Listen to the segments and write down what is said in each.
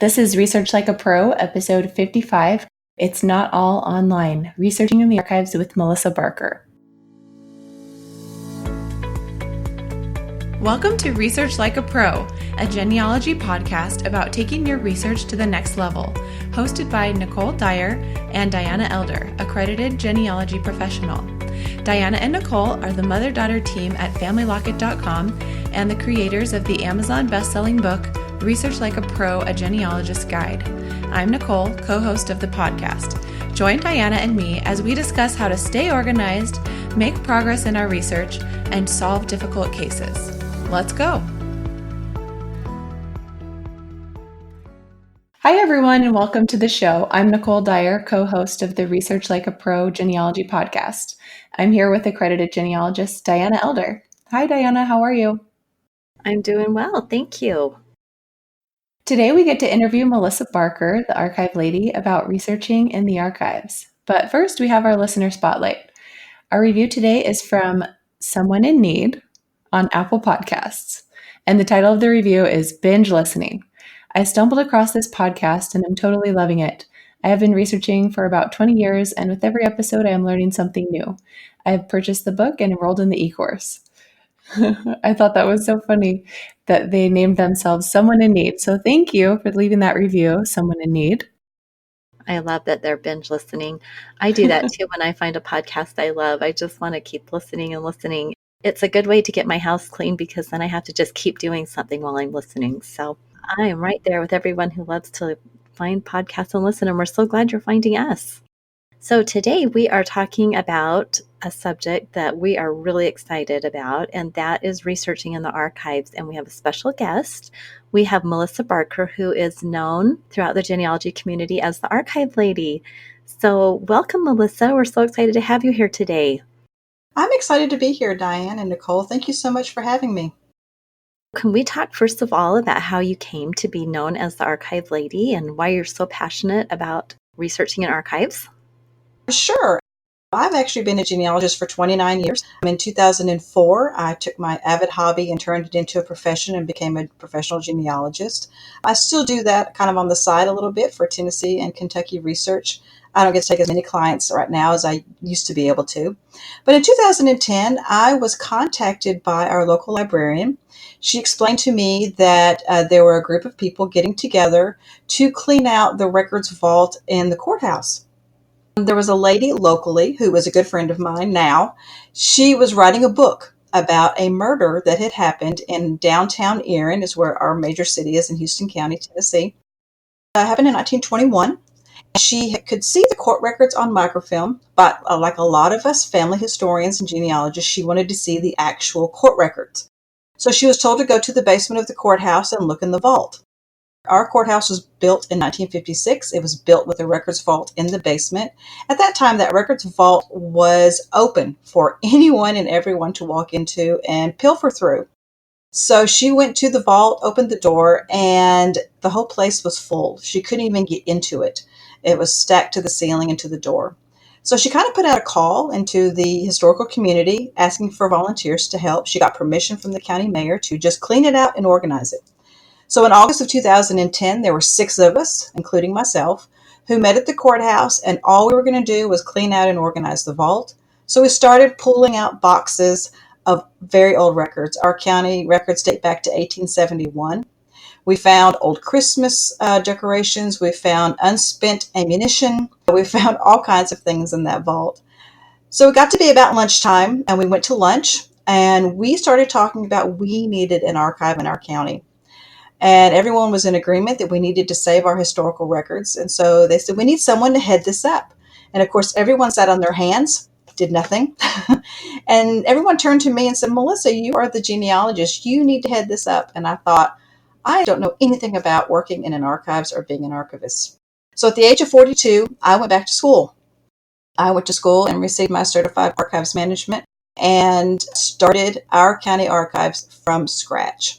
This is Research Like a Pro, episode 55. It's Not All Online, Researching in the Archives with Melissa Barker. Welcome to Research Like a Pro, a genealogy podcast about taking your research to the next level, hosted by Nicole Dyer and Diana Elder, accredited genealogy professional. Diana and Nicole are the mother-daughter team at FamilyLocket.com and the creators of the Amazon best-selling book, Research Like a Pro, a Genealogist Guide. I'm Nicole, co-host of the podcast. Join Diana and me as we discuss how to stay organized, make progress in our research, and solve difficult cases. Let's go. Hi, everyone, and welcome to the show. I'm Nicole Dyer, co-host of the Research Like a Pro genealogy podcast. I'm here with accredited genealogist Diana Elder. Hi, Diana. How are you? I'm doing well. Thank you. Today, we get to interview Melissa Barker, the archive lady, about researching in the archives. But first, we have our listener spotlight. Our review today is from Someone in Need on Apple Podcasts, and the title of the review is Binge Listening. I stumbled across this podcast and I'm totally loving it. I have been researching for about 20 years, and with every episode, I am learning something new. I have purchased the book and enrolled in the eCourse. I thought that was so funny that they named themselves Someone in Need. So thank you for leaving that review, Someone in Need. I love that they're binge listening. I do that too when I find a podcast I love. I just want to keep listening and listening. It's a good way to get my house clean because then I have to just keep doing something while I'm listening. So I am right there with everyone who loves to find podcasts and listen, and we're so glad you're finding us. So today we are talking about a subject that we are really excited about, and that is researching in the archives. And we have a special guest. We have Melissa Barker, who is known throughout the genealogy community as the archive lady. So welcome, Melissa. We're so excited to have you here today. I'm excited to be here, Diane and Nicole. Thank you so much for having me. Can we talk first of all about how you came to be known as the archive lady and why you're so passionate about researching in archives? Sure. I've actually been a genealogist for 29 years. In 2004, I took my avid hobby and turned it into a profession and became a professional genealogist. I still do that kind of on the side a little bit for Tennessee and Kentucky research. I don't get to take as many clients right now as I used to be able to. But in 2010, I was contacted by our local librarian. She explained to me that there were a group of people getting together to clean out the records vault in the courthouse. There was a lady locally who was a good friend of mine now. She was writing a book about a murder that had happened in downtown Erin, is where our major city is in Houston County, Tennessee. It happened in 1921. She could see the court records on microfilm, but like a lot of us family historians and genealogists, she wanted to see the actual court records. So she was told to go to the basement of the courthouse and look in the vault. Our courthouse was built in 1956. It was built with a records vault in the basement. At that time, that records vault was open for anyone and everyone to walk into and pilfer through. So she went to the vault, opened the door, and the whole place was full. She couldn't even get into it. It was stacked to the ceiling and to the door. So she kind of put out a call into the historical community asking for volunteers to help. She got permission from the county mayor to just clean it out and organize it. So in August of 2010, there were 6 of us, including myself, who met at the courthouse, and all we were going to do was clean out and organize the vault. So we started pulling out boxes of very old records. Our county records date back to 1871. We found old Christmas decorations. We found unspent ammunition. We found all kinds of things in that vault. So it got to be about lunchtime, and we went to lunch, and we started talking about we needed an archive in our county. And everyone was in agreement that we needed to save our historical records. And so they said, we need someone to head this up. And of course, everyone sat on their hands, did nothing. And everyone turned to me and said, Melissa, you are the genealogist. You need to head this up. And I thought, I don't know anything about working in an archives or being an archivist. So at the age of 42, I went back to school. I went to school and received my certified archives management and started our county archives from scratch.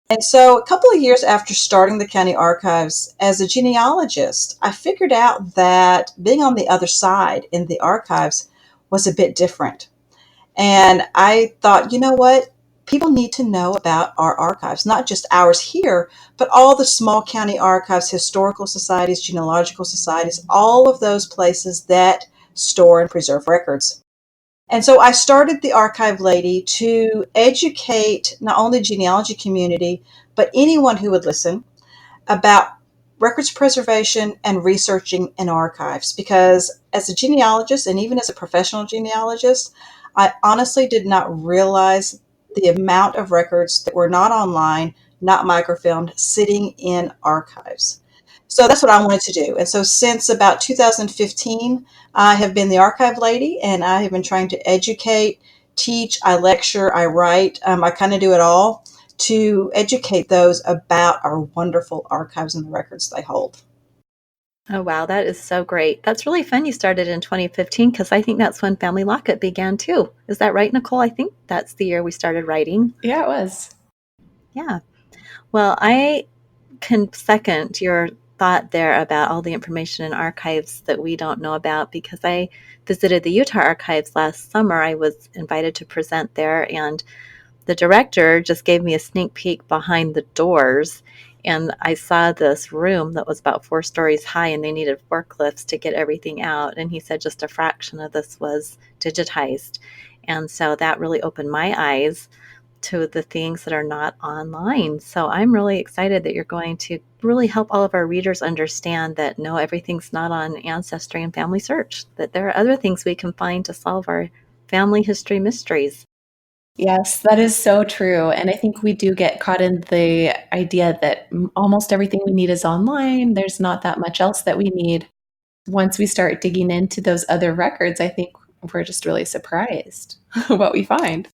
And so a couple of years after starting the county archives as a genealogist, I figured out that being on the other side in the archives was a bit different. And I thought, you know what? People need to know about our archives, not just ours here, but all the small county archives, historical societies, genealogical societies, all of those places that store and preserve records. And so I started the Archive Lady to educate not only the genealogy community, but anyone who would listen about records preservation and researching in archives. Because as a genealogist, and even as a professional genealogist, I honestly did not realize the amount of records that were not online, not microfilmed, sitting in archives. So that's what I wanted to do. And so since about 2015, I have been the Archive Lady, and I have been trying to educate, teach, I lecture, I write. I kind of do it all to educate those about our wonderful archives and the records they hold. Oh, wow. That is so great. That's really fun. You started in 2015 because I think that's when Family Lockup began too. Is that right, Nicole? I think that's the year we started writing. Yeah, it was. Yeah. Well, I can second your thought there about all the information in archives that we don't know about because I visited the Utah Archives last summer. I was invited to present there, and the director just gave me a sneak peek behind the doors, and I saw this room that was about 4 stories high, and they needed forklifts to get everything out. And he said just a fraction of this was digitized. And so that really opened my eyes to the things that are not online. So I'm really excited that you're going to really help all of our readers understand that no, everything's not on Ancestry and Family Search, that there are other things we can find to solve our family history mysteries. Yes, that is so true. And I think we do get caught in the idea that almost everything we need is online. There's not that much else that we need. Once we start digging into those other records, I think we're just really surprised what we find.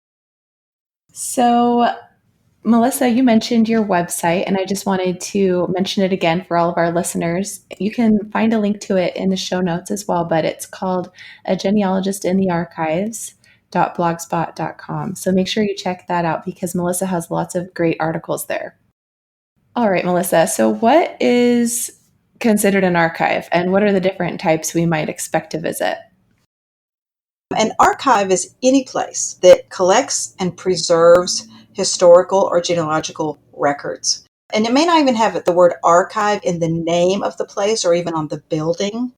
So, Melissa, you mentioned your website, and I just wanted to mention it again for all of our listeners. You can find a link to it in the show notes as well, but it's called A Genealogist in the Archives .blogspot.com. So make sure you check that out because Melissa has lots of great articles there. All right, Melissa. So what is considered an archive and what are the different types we might expect to visit? An archive is any place that collects and preserves historical or genealogical records. And it may not even have the word archive in the name of the place or even on the building.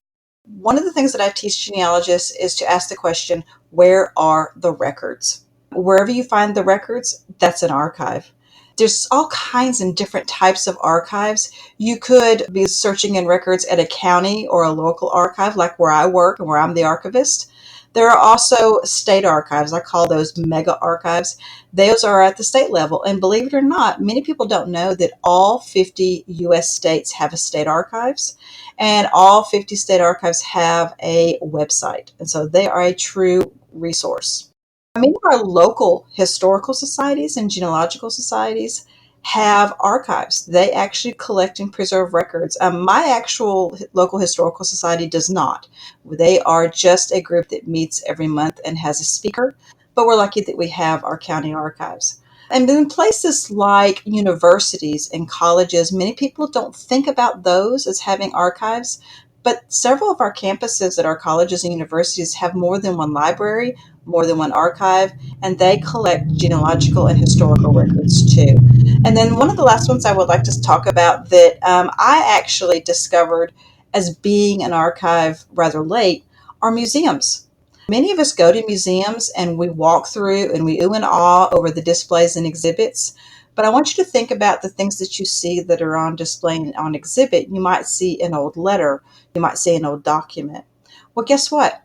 One of the things that I teach genealogists is to ask the question, where are the records? Wherever you find the records, that's an archive. There's all kinds and different types of archives. You could be searching in records at a county or a local archive, like where I work and where I'm the archivist. There are also state archives. I call those mega archives. Those are at the state level. And believe it or not, many people don't know that all 50 U.S. states have a state archives, and all 50 state archives have a website. And so they are a true resource. Many of our local historical societies and genealogical societies have archives. They actually collect and preserve records. My actual local historical society does not. They are just a group that meets every month and has a speaker, but we're lucky that we have our county archives. And in places like universities and colleges, many people don't think about those as having archives, but several of our campuses at our colleges and universities have more than one library, more than one archive, and they collect genealogical and historical records too. And then one of the last ones I would like to talk about that I actually discovered as being an archive rather late are museums. Many of us go to museums and we walk through and we ooh and ah over the displays and exhibits. But I want you to think about the things that you see that are on display and on exhibit. You might see an old letter. You might see an old document. Well, guess what?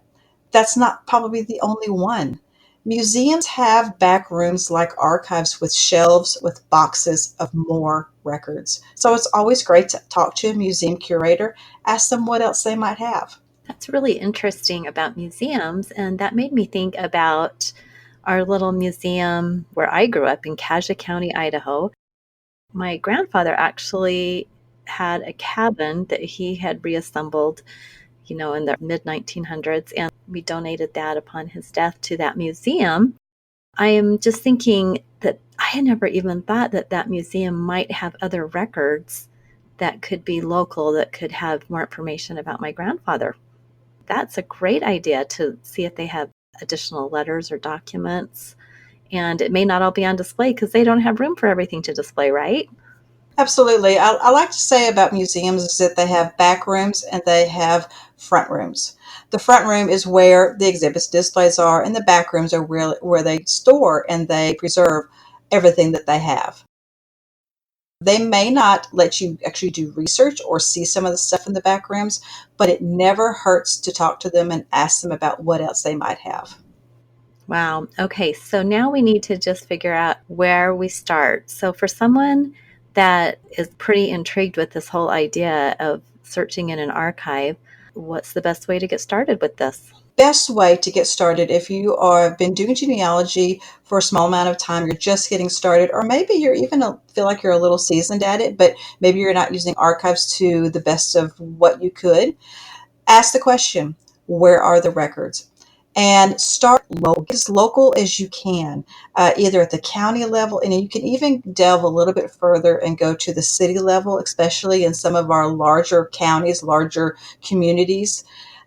That's not probably the only one. Museums have back rooms like archives with shelves with boxes of more records. So it's always great to talk to a museum curator, ask them what else they might have. That's really interesting about museums, and that made me think about our little museum where I grew up in Cassia County, Idaho. My grandfather actually had a cabin that he had reassembled, in the mid 1900s, and we donated that upon his death to that museum. I am just thinking that I had never even thought that that museum might have other records that could be local, that could have more information about my grandfather. That's a great idea to see if they have additional letters or documents. and it may not all be on display because they don't have room for everything to display, right? Absolutely. I like to say about museums is that they have back rooms and they have front rooms. The front room is where the exhibits displays are, and the back rooms are where they store and they preserve everything that they have. They may not let you actually do research or see some of the stuff in the back rooms, but it never hurts to talk to them and ask them about what else they might have. Wow. Okay. So now we need to just figure out where we start. So for someone that is pretty intrigued with this whole idea of searching in an archive, what's the best way to get started with this? Best way to get started if you are been doing genealogy for a small amount of time, you're just getting started, or maybe you're even feel like you're a little seasoned at it, but maybe you're not using archives to the best of what you could. Ask the question, where are the records? And start local, as local as you can, either at the county level, and you can even delve a little bit further and go to the city level, especially in some of our larger counties, larger communities.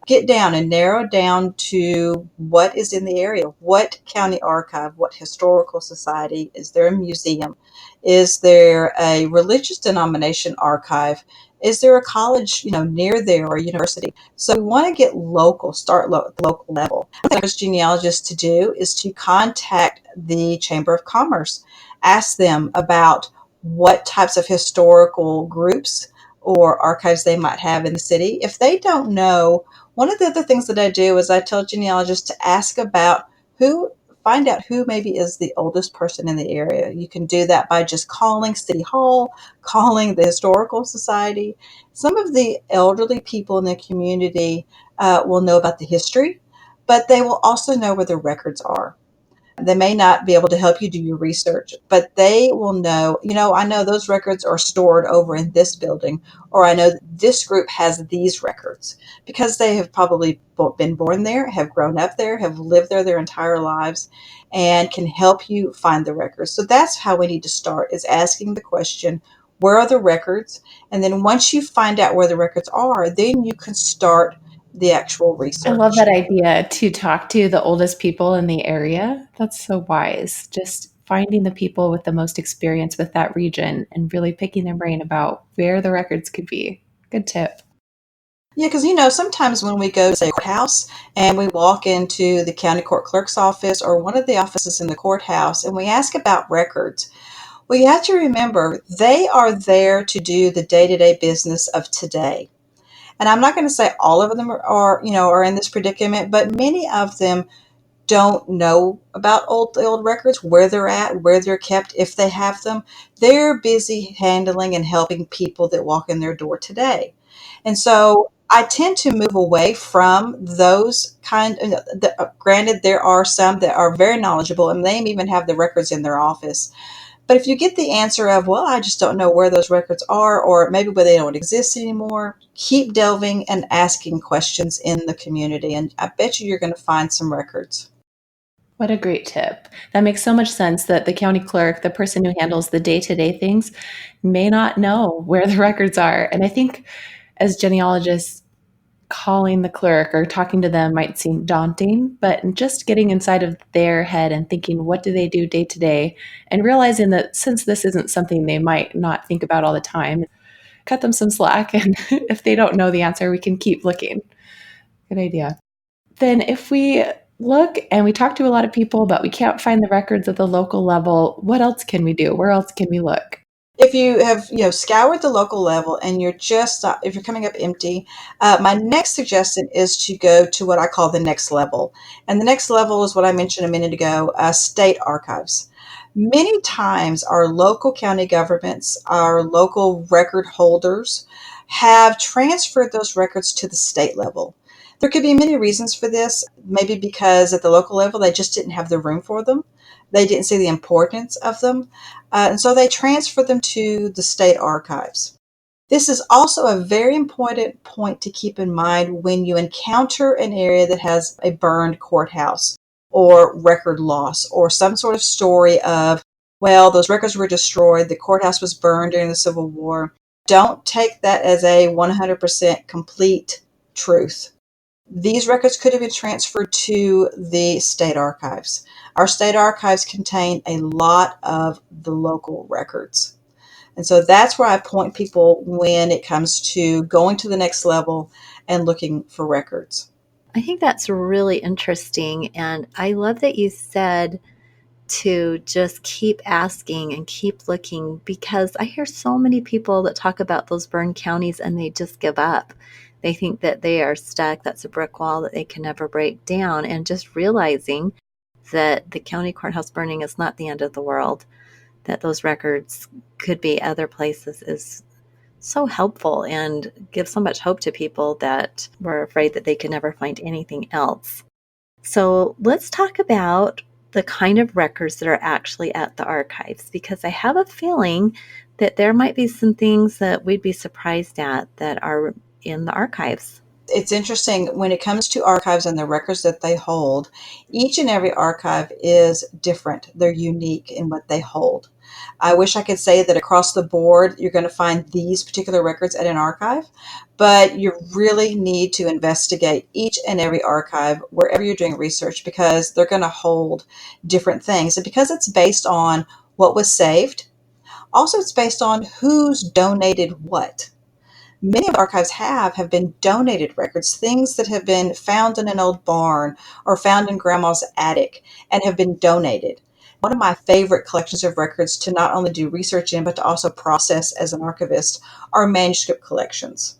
Get down and narrow down to what is in the area. What county archive, what historical society, is there a museum? Is there a religious denomination archive? Is there a college, near there, or a university? So we want to get local, start at the local level. What I encourage genealogists to do is to contact the Chamber of Commerce, ask them about what types of historical groups or archives they might have in the city. If they don't know, one of the other things that I do is I tell genealogists to ask about find out who maybe is the oldest person in the area. You can do that by just calling City Hall, calling the Historical Society. Some of the elderly people in the community will know about the history, but they will also know where the records are. They may not be able to help you do your research, but they will know, I know those records are stored over in this building, or I know this group has these records because they have probably been born there, have grown up there, have lived there their entire lives, and can help you find the records. So that's how we need to start, is asking the question, where are the records? And then once you find out where the records are, then you can start the actual I love research. that idea to talk to the oldest people in the area. That's so wise. Just finding the people with the most experience with that region and really picking their brain about where the records could be. Good tip. Yeah, because sometimes when we go to say courthouse and we walk into the county court clerk's office or one of the offices in the courthouse and we ask about records, well, you have to remember they are there to do the day-to-day business of today. And I'm not going to say all of them are in this predicament, but many of them don't know about old records, where they're at, where they're kept, if they have them. They're busy handling and helping people that walk in their door today. And so I tend to move away from those granted, there are some that are very knowledgeable and they even have the records in their office. But if you get the answer of, well, I just don't know where those records are, or maybe where they don't exist anymore, keep delving and asking questions in the community. And I bet you're going to find some records. What a great tip. That makes so much sense that the county clerk, the person who handles the day-to-day things, may not know where the records are. And I think as genealogists, calling the clerk or talking to them might seem daunting, but just getting inside of their head and thinking, what do they do day to day? And realizing that since this isn't something they might not think about all the time, cut them some slack. And if they don't know the answer, we can keep looking. Good idea. Then if we look and we talk to a lot of people, but we can't find the records at the local level, what else can we do? Where else can we look? If you have scoured the local level and you're just if you're coming up empty, my next suggestion is to go to what I call the next level. And the next level is what I mentioned a minute ago, state archives. Many times our local county governments, our local record holders have transferred those records to the state level. There could be many reasons for this. Maybe because at the local level they just didn't have the room for them, they didn't see the importance of them, and so they transfer them to the state archives. This is also a very important point to keep in mind when you encounter an area that has a burned courthouse or record loss or some sort of story of, well, those records were destroyed, the courthouse was burned during the Civil War. Don't take that as a 100% complete truth. These records could have been transferred to the state archives. Our state archives contain a lot of the local records. And so that's where I point people when it comes to going to the next level and looking for records. I think that's really interesting. And I love that you said to just keep asking and keep looking, because I hear so many people that talk about those burned counties and they just give up. They think that they are stuck. That's a brick wall that they can never break down. And just realizing that the county courthouse burning is not the end of the world, that those records could be other places, is so helpful and gives so much hope to people that were afraid that they could never find anything else. So let's talk about the kind of records that are actually at the archives, because I have a feeling that there might be some things that we'd be surprised at that are in the archives. It's interesting when it comes to archives and the records that they hold, each and every archive is different. They're unique in what they hold. I wish I could say that across the board you're going to find these particular records at an archive, but you really need to investigate each and every archive wherever you're doing research, because they're going to hold different things. And because it's based on what was saved, also it's based on who's donated what. Many of the archives have been donated records, things that have been found in an old barn or found in grandma's attic and have been donated. One of my favorite collections of records to not only do research in, but to also process as an archivist are manuscript collections.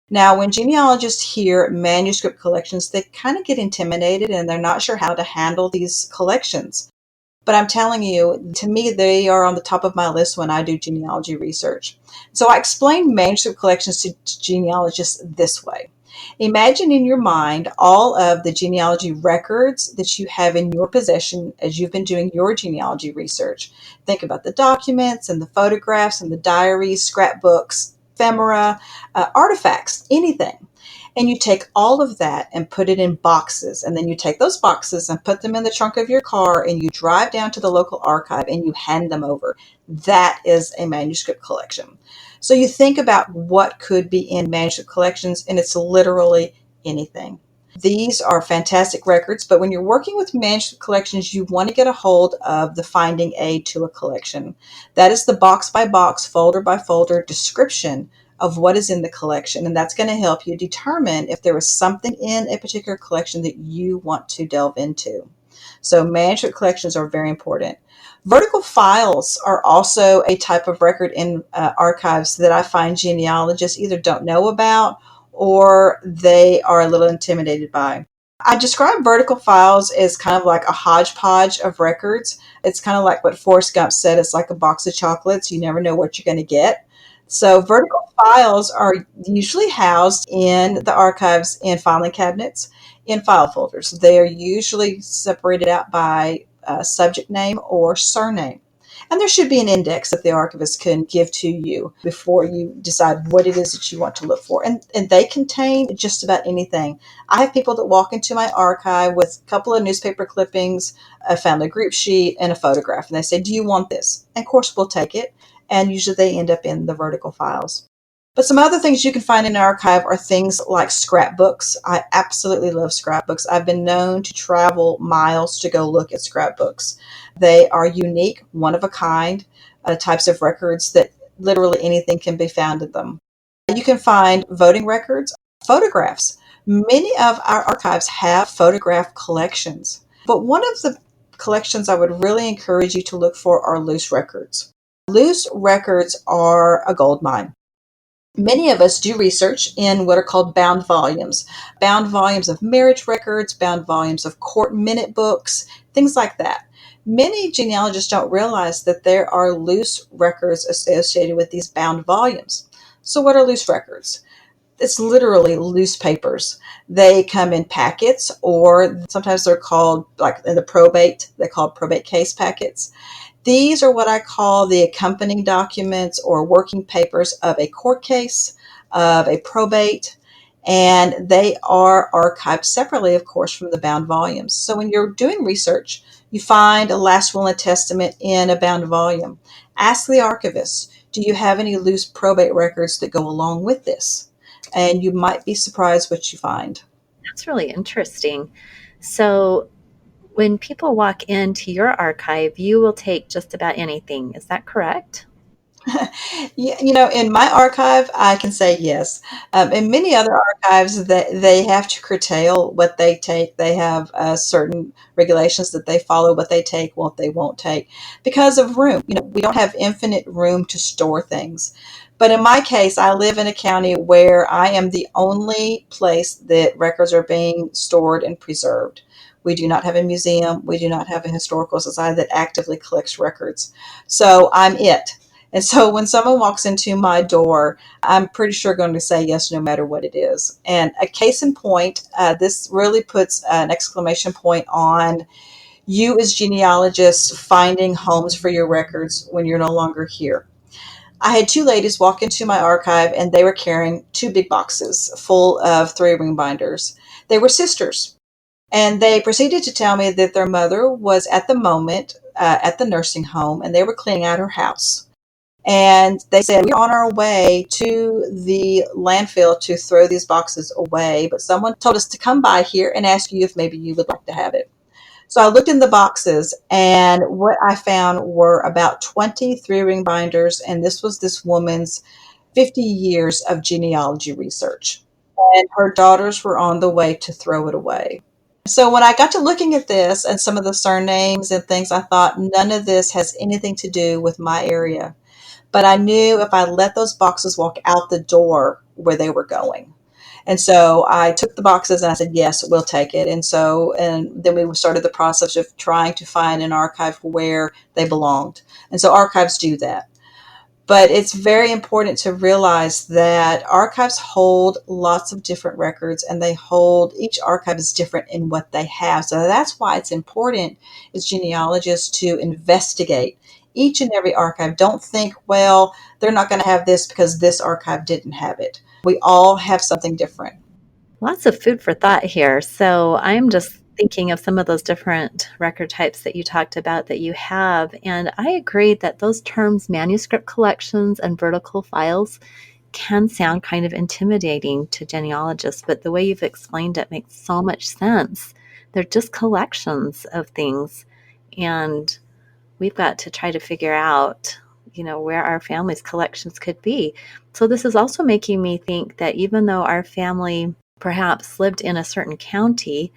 Now, when genealogists hear manuscript collections, they kind of get intimidated and they're not sure how to handle these collections. But I'm telling you, to me, they are on the top of my list when I do genealogy research. So I explain manuscript collections to genealogists this way. Imagine in your mind all of the genealogy records that you have in your possession as you've been doing your genealogy research. Think about the documents and the photographs and the diaries, scrapbooks, ephemera, artifacts, anything. And you take all of that and put it in boxes. And then you take those boxes and put them in the trunk of your car and you drive down to the local archive and you hand them over. That is a manuscript collection. So you think about what could be in manuscript collections, and it's literally anything. These are fantastic records, but when you're working with manuscript collections, you want to get a hold of the finding aid to a collection. That is the box by box, folder by folder description of what is in the collection, and that's going to help you determine if there is something in a particular collection that you want to delve into. So manuscript collections are very important. Vertical files are also a type of record in archives that I find genealogists either don't know about or they are a little intimidated by. I describe vertical files as kind of like a hodgepodge of records. It's kind of like what Forrest Gump said, it's like a box of chocolates. You never know what you're going to get. So vertical files are usually housed in the archives in filing cabinets in file folders. They are usually separated out by subject name or surname. And there should be an index that the archivist can give to you before you decide what it is that you want to look for. And they contain just about anything. I have people that walk into my archive with a couple of newspaper clippings, a family group sheet, and a photograph. And they say, "Do you want this?" And of course, we'll take it. And usually they end up in the vertical files. But some other things you can find in an archive are things like scrapbooks. I absolutely love scrapbooks. I've been known to travel miles to go look at scrapbooks. They are unique, one of a kind types of records that literally anything can be found in them. You can find voting records, photographs. Many of our archives have photograph collections. But one of the collections I would really encourage you to look for are loose records. Loose records are a gold mine. Many of us do research in what are called bound volumes of marriage records, bound volumes of court minute books, things like that. Many genealogists don't realize that there are loose records associated with these bound volumes. So what are loose records? It's literally loose papers. They come in packets, or sometimes they're called, like in the probate, they're called probate case packets. These are what I call the accompanying documents or working papers of a court case, of a probate, and they are archived separately, of course, from the bound volumes. So when you're doing research, you find a last will and testament in a bound volume. Ask the archivist, do you have any loose probate records that go along with this? And you might be surprised what you find. That's really interesting. So When people walk into your archive, you will take just about anything. Is that correct? In my archive, I can say yes. In many other archives, they have to curtail what they take. They have certain regulations that they follow, what they take, what they won't take, because of room. We don't have infinite room to store things. But in my case, I live in a county where I am the only place that records are being stored and preserved. We do not have a museum. We do not have a historical society that actively collects records. So I'm it. And so when someone walks into my door, I'm pretty sure going to say yes no matter what it is. And a case in point, this really puts an exclamation point on you as genealogists finding homes for your records when you're no longer here. I had two ladies walk into my archive and they were carrying two big boxes full of three-ring binders. They were sisters. And they proceeded to tell me that their mother was at the moment at the nursing home and they were cleaning out her house. And they said, we're on our way to the landfill to throw these boxes away, but someone told us to come by here and ask you if maybe you would like to have it. So I looked in the boxes, and what I found were about 23 ring binders, and this was this woman's 50 years of genealogy research. And her daughters were on the way to throw it away. So when I got to looking at this and some of the surnames and things, I thought none of this has anything to do with my area. But I knew if I let those boxes walk out the door where they were going. And so I took the boxes and I said, yes, we'll take it. And then we started the process of trying to find an archive where they belonged. And so archives do that. But it's very important to realize that archives hold lots of different records and each archive is different in what they have. So that's why it's important as genealogists to investigate each and every archive. Don't think, well, they're not going to have this because this archive didn't have it. We all have something different. Lots of food for thought here. So I'm just thinking of some of those different record types that you talked about that you have. And I agree that those terms, manuscript collections and vertical files, can sound kind of intimidating to genealogists, but the way you've explained it makes so much sense. They're just collections of things. And we've got to try to figure out, where our family's collections could be. So this is also making me think that even though our family perhaps lived in a certain county,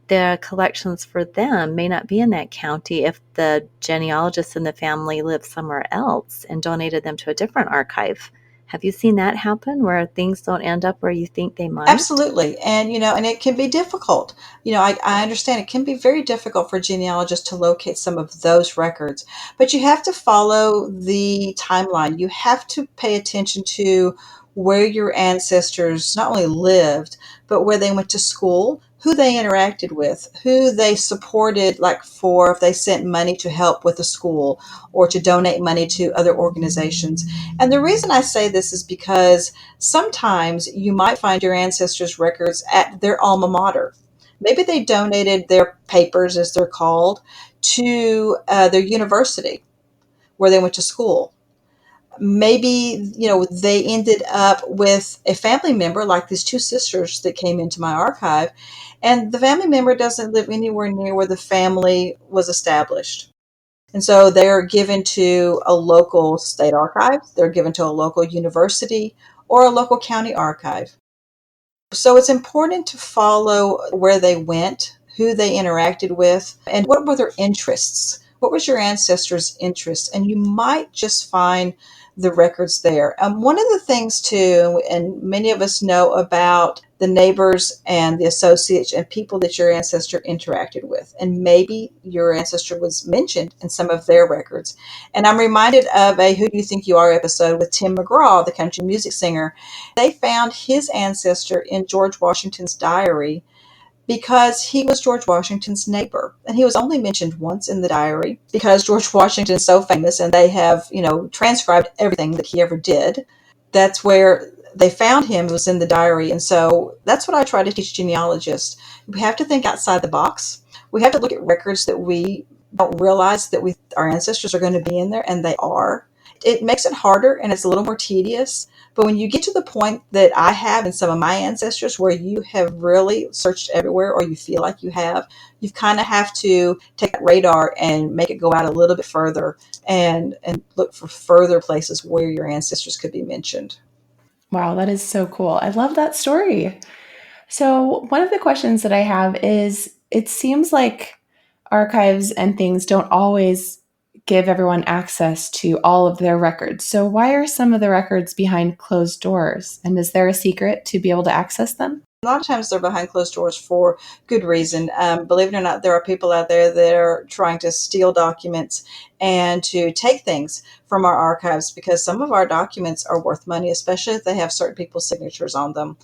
the collections for them may not be in that county if the genealogist in the family lived somewhere else and donated them to a different archive. Have you seen that happen where things don't end up where you think they might? Absolutely. And it can be difficult. I understand it can be very difficult for genealogists to locate some of those records, but you have to follow the timeline. You have to pay attention to where your ancestors not only lived, but where they went to school, who they interacted with, who they supported, like for if they sent money to help with a school or to donate money to other organizations. And the reason I say this is because sometimes you might find your ancestors' records at their alma mater. Maybe they donated their papers, as they're called, to their university where they went to school. Maybe, they ended up with a family member like these two sisters that came into my archive, and the family member doesn't live anywhere near where the family was established. And so they're given to a local state archive, they're given to a local university, or a local county archive. So it's important to follow where they went, who they interacted with, and what were their interests. What was your ancestors' interests? And you might just find the records there. One of the things too, and many of us know about the neighbors and the associates and people that your ancestor interacted with. And maybe your ancestor was mentioned in some of their records. And I'm reminded of a Who Do You Think You Are episode with Tim McGraw, the country music singer. They found his ancestor in George Washington's diary because he was George Washington's neighbor. And he was only mentioned once in the diary because George Washington is so famous and they have, transcribed everything that he ever did. That's where they found him, was in the diary. And so that's what I try to teach genealogists. We have to think outside the box. We have to look at records that we don't realize that our ancestors are going to be in there, and they are. It makes it harder and it's a little more tedious. But when you get to the point that I have in some of my ancestors where you have really searched everywhere or you feel like you have, you kind of have to take that radar and make it go out a little bit further and look for further places where your ancestors could be mentioned. Wow, that is so cool. I love that story. So, one of the questions that I have is it seems like archives and things don't always give everyone access to all of their records. So, why are some of the records behind closed doors? And is there a secret to be able to access them? A lot of times they're behind closed doors for good reason. Believe it or not, there are people out there that are trying to steal documents and to take things from our archives because some of our documents are worth money, especially if they have certain people's signatures on them.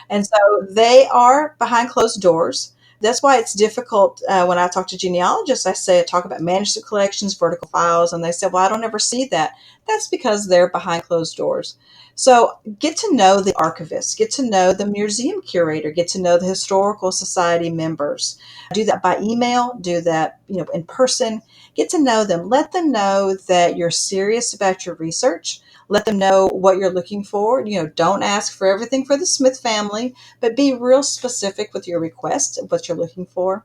And so they are behind closed doors. That's why it's difficult when I talk to genealogists. I talk about manuscript collections, vertical files, and they say, well, I don't ever see that. That's because they're behind closed doors. So get to know the archivist, get to know the museum curator, get to know the historical society members. Do that by email, do that, in person. Get to know them. Let them know that you're serious about your research. Let them know what you're looking for. Don't ask for everything for the Smith family, but be real specific with your request of what you're looking for.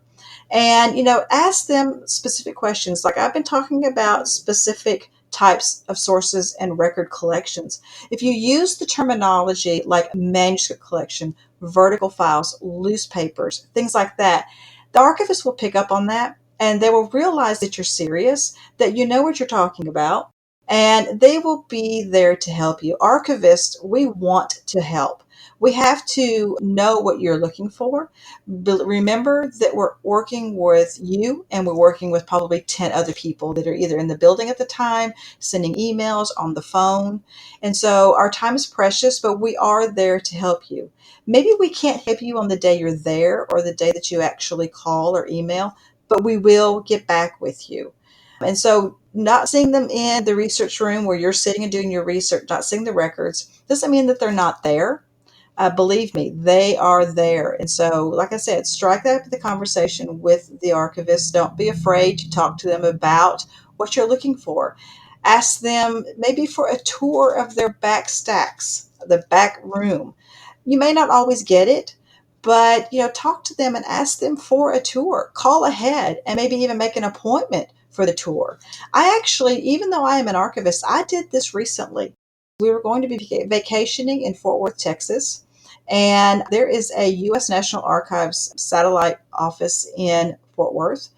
And, ask them specific questions. Like I've been talking about specific types of sources and record collections. If you use the terminology like manuscript collection, vertical files, loose papers, things like that, the archivist will pick up on that and they will realize that you're serious, that you know what you're talking about, and they will be there to help you. Archivists, we want to help. We have to know what you're looking for. But remember that we're working with you and we're working with probably 10 other people that are either in the building at the time, sending emails, on the phone. And so our time is precious, but we are there to help you. Maybe we can't help you on the day you're there or the day that you actually call or email, but we will get back with you. And so not seeing them in the research room where you're sitting and doing your research, not seeing the records, doesn't mean that they're not there. Believe me, they are there. And so, like I said, strike that up in the conversation with the archivist. Don't be afraid to talk to them about what you're looking for. Ask them maybe for a tour of their back stacks, the back room. You may not always get it, but talk to them and ask them for a tour. Call ahead and maybe even make an appointment for the tour. I actually, even though I am an archivist, I did this recently. We were going to be vacationing in Fort Worth, Texas, and there is a U.S. National Archives satellite office in Fort Worth.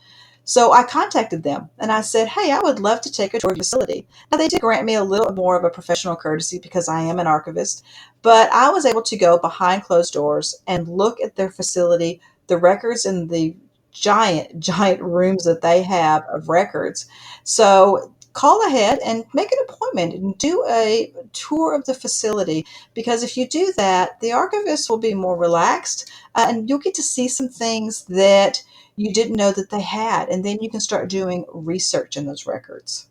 So I contacted them and I said, hey, I would love to take a tour of your facility. Now, they did grant me a little more of a professional courtesy because I am an archivist, but I was able to go behind closed doors and look at their facility, the records in the giant, giant rooms that they have of records. So call ahead and make an appointment and do a tour of the facility, because if you do that, the archivist will be more relaxed and you'll get to see some things that you didn't know that they had. And then you can start doing research in those records.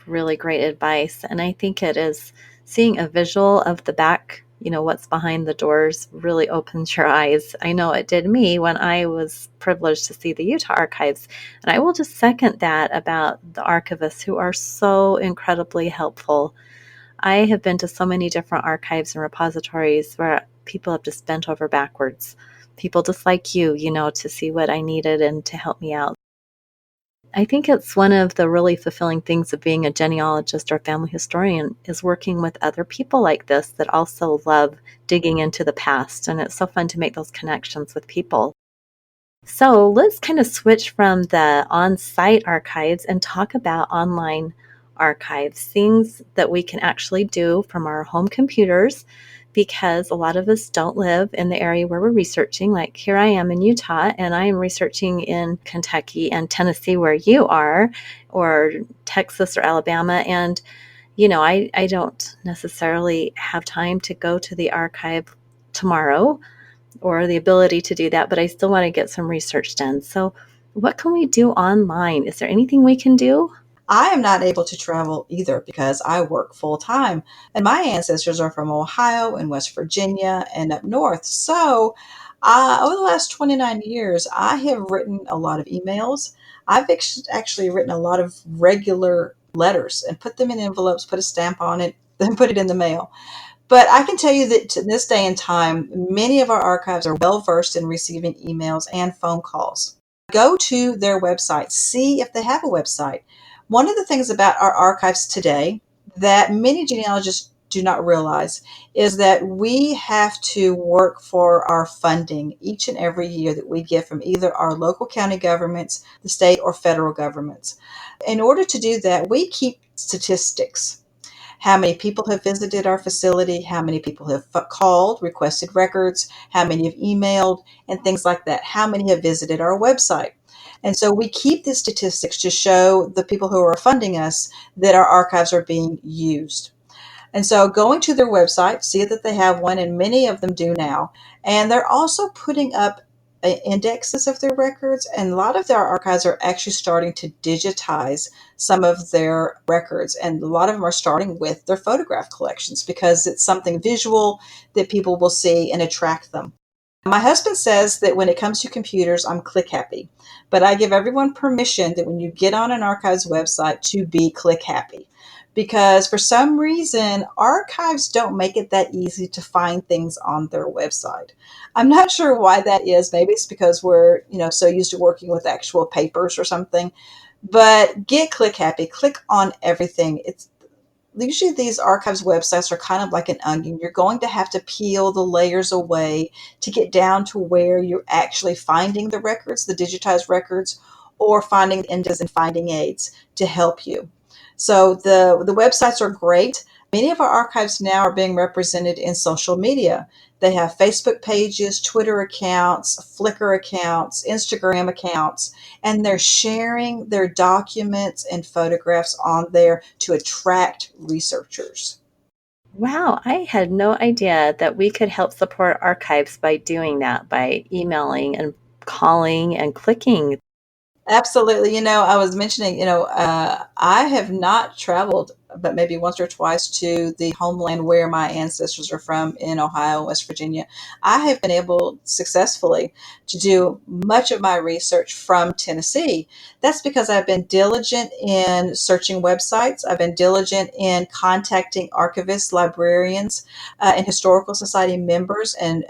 Really great advice. And I think it is seeing a visual of the back, what's behind the doors really opens your eyes. I know it did me when I was privileged to see the Ute Archives. And I will just second that about the archivists who are so incredibly helpful. I have been to so many different archives and repositories where people have just bent over backwards. People just like you, to see what I needed and to help me out. I think it's one of the really fulfilling things of being a genealogist or family historian is working with other people like this that also love digging into the past. And it's so fun to make those connections with people. So let's kind of switch from the on-site archives and talk about online archives, things that we can actually do from our home computers, because a lot of us don't live in the area where we're researching. Like here I am in Utah and I am researching in Kentucky and Tennessee where you are, or Texas or Alabama. And, I don't necessarily have time to go to the archive tomorrow or the ability to do that, but I still want to get some research done. So what can we do online? Is there anything we can do? I am not able to travel either because I work full time, and my ancestors are from Ohio and West Virginia and up north. So, over the last 29 years, I have written a lot of emails. I've actually written a lot of regular letters and put them in envelopes, put a stamp on it, then put it in the mail. But I can tell you that in this day and time, many of our archives are well versed in receiving emails and phone calls. Go to their website, see if they have a website. One of the things about our archives today that many genealogists do not realize is that we have to work for our funding each and every year that we get from either our local county governments, the state, or federal governments. In order to do that, we keep statistics. How many people have visited our facility, how many people have called, requested records, how many have emailed, and things like that. How many have visited our website? And so we keep these statistics to show the people who are funding us that our archives are being used. And so going to their website, see that they have one, and many of them do now. And they're also putting up indexes of their records, and a lot of their archives are actually starting to digitize some of their records, and a lot of them are starting with their photograph collections because it's something visual that people will see and attract them. My husband says that when it comes to computers, I'm click happy, but I give everyone permission that when you get on an archives website to be click happy, because for some reason archives don't make it that easy to find things on their website. I'm not sure why that is. Maybe it's because we're so used to working with actual papers or something. But get click happy, click on everything. It's usually these archives websites are kind of like an onion. You're going to have to peel the layers away to get down to where you're actually finding the records, the digitized records, or finding indexes and finding aids to help you. So the websites are great. Many of our archives now are being represented in social media. They have Facebook pages, Twitter accounts, Flickr accounts, Instagram accounts, and they're sharing their documents and photographs on there to attract researchers. Wow, I had no idea that we could help support archives by doing that, by emailing and calling and clicking. Absolutely. I was mentioning, I have not traveled, but maybe once or twice to the homeland where my ancestors are from in Ohio, West Virginia. I have been able successfully to do much of my research from Tennessee. That's because I've been diligent in searching websites. I've been diligent in contacting archivists, librarians, and historical society members, and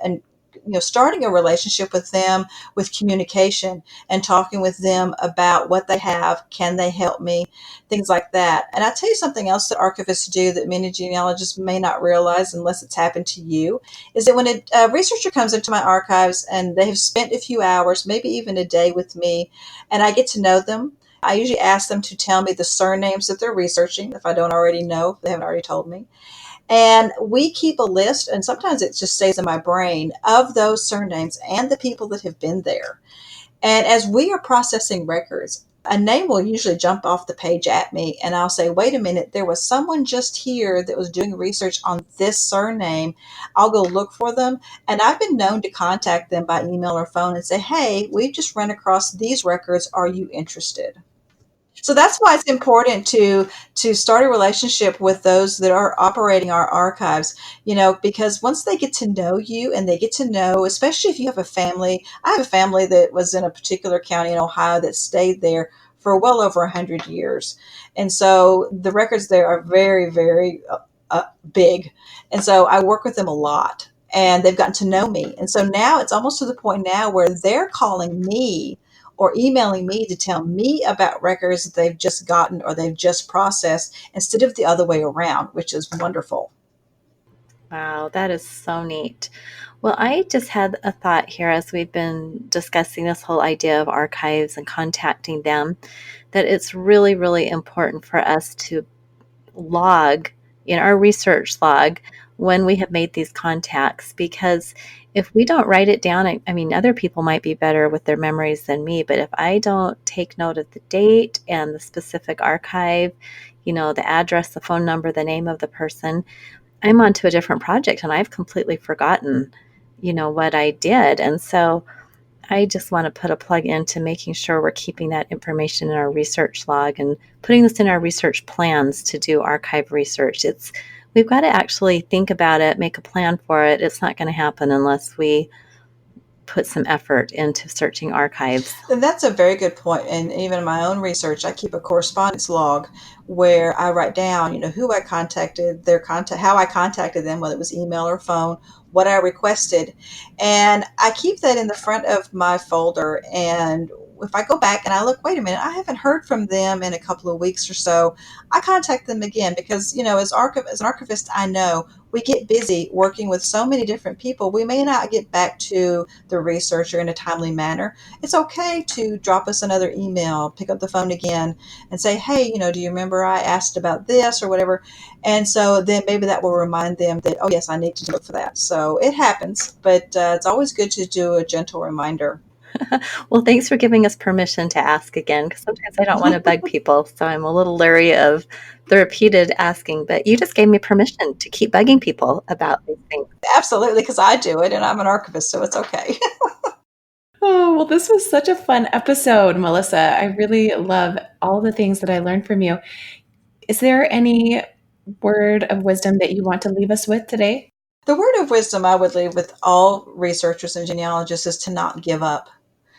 starting a relationship with them with communication and talking with them about what they have, can they help me, things like that. And I tell you something else that archivists do that many genealogists may not realize unless it's happened to you, is that when a researcher comes into my archives and they have spent a few hours, maybe even a day with me, and I get to know them, I usually ask them to tell me the surnames that they're researching, if I don't already know, if they haven't already told me. And we keep a list, and sometimes it just stays in my brain, of those surnames and the people that have been there. And as we are processing records, a name will usually jump off the page at me, and I'll say, wait a minute, there was someone just here that was doing research on this surname. I'll go look for them. And I've been known to contact them by email or phone and say, hey, we've just run across these records. Are you interested? So that's why it's important to start a relationship with those that are operating our archives, because once they get to know you and they get to know, especially if you have a family. I have a family that was in a particular county in Ohio that stayed there for well over 100 years. And so the records there are very, very big. And so I work with them a lot, and they've gotten to know me. And so now it's almost to the point now where they're calling me or emailing me to tell me about records that they've just gotten or they've just processed instead of the other way around, which is wonderful. Wow, that is so neat. Well, I just had a thought here as we've been discussing this whole idea of archives and contacting them, that it's really, really important for us to log in our research log when we have made these contacts, because if we don't write it down, I mean, other people might be better with their memories than me, but if I don't take note of the date and the specific archive, the address, the phone number, the name of the person, I'm on to a different project and I've completely forgotten, what I did. And so I just want to put a plug into making sure we're keeping that information in our research log and putting this in our research plans to do archive research. We've got to actually think about it, make a plan for it. It's not going to happen unless we put some effort into searching archives. And that's a very good point. And even in my own research, I keep a correspondence log where I write down, who I contacted, their contact, how I contacted them, whether it was email or phone, what I requested. And I keep that in the front of my folder. And if I go back and I look, wait a minute, I haven't heard from them in a couple of weeks or so, I contact them again because, as an archivist, I know we get busy working with so many different people. We may not get back to the researcher in a timely manner. It's okay to drop us another email, pick up the phone again and say, hey, do you remember I asked about this or whatever? And so then maybe that will remind them that, oh, yes, I need to look for that. So it happens, but it's always good to do a gentle reminder. Well, thanks for giving us permission to ask again, because sometimes I don't want to bug people, so I'm a little leery of the repeated asking, but you just gave me permission to keep bugging people about these things. Absolutely, because I do it, and I'm an archivist, so it's okay. Oh, well, this was such a fun episode, Melissa. I really love all the things that I learned from you. Is there any word of wisdom that you want to leave us with today? The word of wisdom I would leave with all researchers and genealogists is to not give up.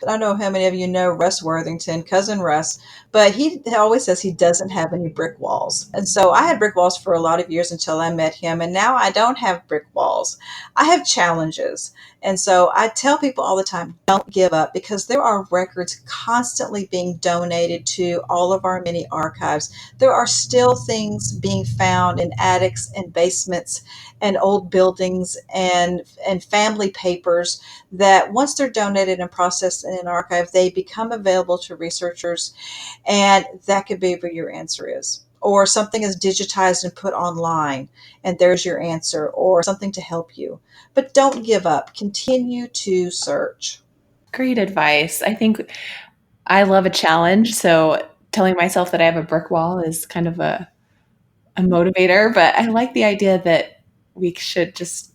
I don't know how many of you know Russ Worthington, cousin Russ, but he always says he doesn't have any brick walls. And so I had brick walls for a lot of years until I met him. And now I don't have brick walls. I have challenges. And so I tell people all the time, don't give up, because there are records constantly being donated to all of our many archives. There are still things being found in attics and basements and old buildings and family papers that once they're donated and processed in an archive, they become available to researchers. And that could be where your answer is. Or something is digitized and put online, and there's your answer, or something to help you. But don't give up. Continue to search. Great advice. I think I love a challenge, so telling myself that I have a brick wall is kind of a motivator, but I like the idea that we should just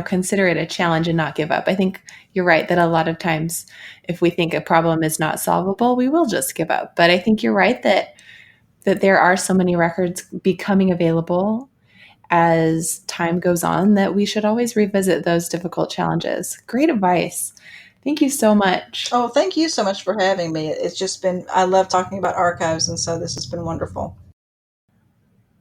consider it a challenge and not give up. I think you're right that a lot of times if we think a problem is not solvable, we will just give up. But I think you're right that there are so many records becoming available as time goes on that we should always revisit those difficult challenges. Great advice. Thank you so much. Oh, thank you so much for having me. It's just been, I love talking about archives, and so this has been wonderful.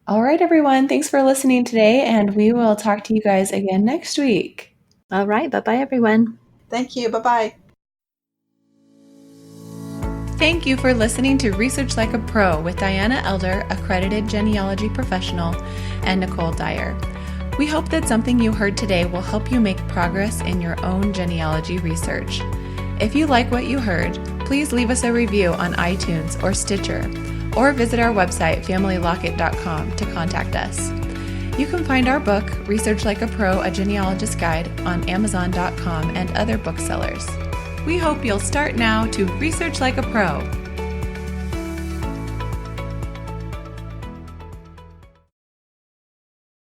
All right, everyone. Thanks for listening today, and we will talk to you guys again next week. All right. Bye-bye, everyone. Thank you. Bye-bye. Thank you for listening to Research Like a Pro with Diana Elder, accredited genealogy professional, and Nicole Dyer. We hope that something you heard today will help you make progress in your own genealogy research. If you like what you heard, please leave us a review on iTunes or Stitcher, or visit our website, familylocket.com, to contact us. You can find our book, Research Like a Pro, A Genealogist Guide, on Amazon.com and other booksellers. We hope you'll start now to research like a pro.